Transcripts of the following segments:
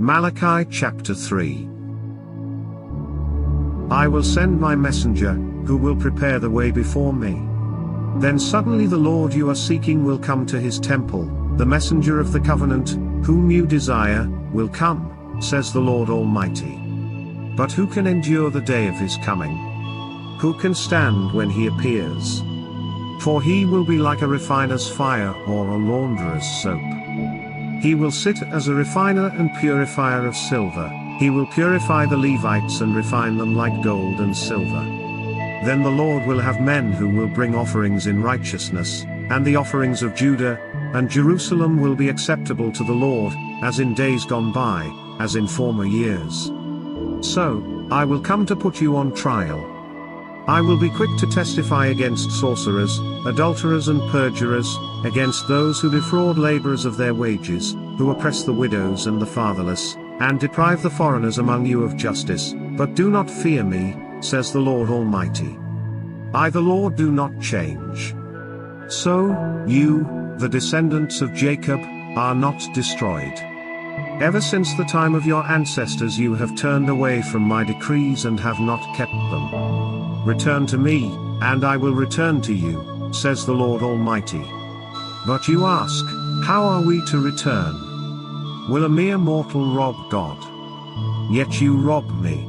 Malachi chapter 3. I will send my messenger, who will prepare the way before me. Then suddenly the Lord you are seeking will come to his temple, the messenger of the covenant, whom you desire, will come, says the Lord Almighty. But who can endure the day of his coming? Who can stand when he appears? For he will be like a refiner's fire or a launderer's soap. He will sit as a refiner and purifier of silver. He will purify the Levites and refine them like gold and silver. Then the Lord will have men who will bring offerings in righteousness, and the offerings of Judah and Jerusalem will be acceptable to the Lord, as in days gone by, as in former years. So, I will come to put you on trial. I will be quick to testify against sorcerers, adulterers and perjurers, against those who defraud laborers of their wages, who oppress the widows and the fatherless, and deprive the foreigners among you of justice. But do not fear me, says the Lord Almighty. I the Lord do not change. So, you, the descendants of Jacob, are not destroyed. Ever since the time of your ancestors you have turned away from my decrees and have not kept them. Return to me, and I will return to you, says the Lord Almighty. But you ask, how are we to return? Will a mere mortal rob God? Yet you rob me.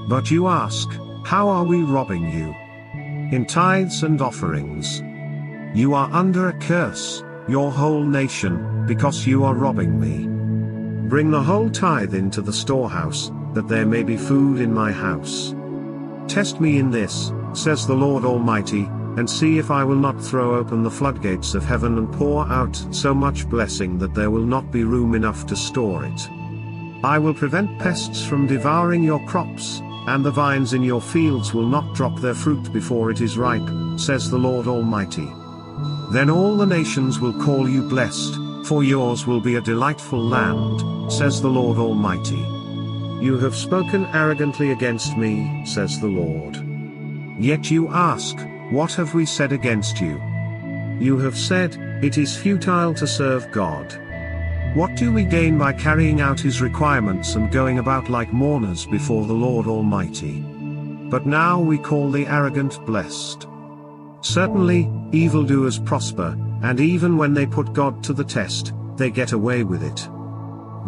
But you ask, how are we robbing you? In tithes and offerings. You are under a curse, your whole nation, because you are robbing me. Bring the whole tithe into the storehouse, that there may be food in my house. Test me in this, says the Lord Almighty, and see if I will not throw open the floodgates of heaven and pour out so much blessing that there will not be room enough to store it. I will prevent pests from devouring your crops, and the vines in your fields will not drop their fruit before it is ripe, says the Lord Almighty. Then all the nations will call you blessed, for yours will be a delightful land, says the Lord Almighty. You have spoken arrogantly against me, says the Lord. Yet you ask, what have we said against you? You have said, it is futile to serve God. What do we gain by carrying out his requirements and going about like mourners before the Lord Almighty? But now we call the arrogant blessed. Certainly, evildoers prosper, and even when they put God to the test, they get away with it.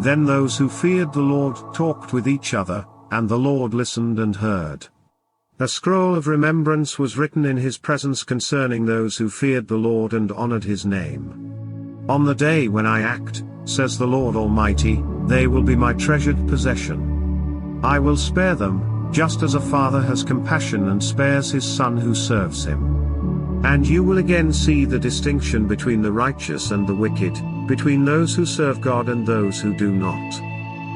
Then those who feared the Lord talked with each other, and the Lord listened and heard. A scroll of remembrance was written in his presence concerning those who feared the Lord and honored his name. On the day when I act, says the Lord Almighty, they will be my treasured possession. I will spare them, just as a father has compassion and spares his son who serves him. And you will again see the distinction between the righteous and the wicked, between those who serve God and those who do not.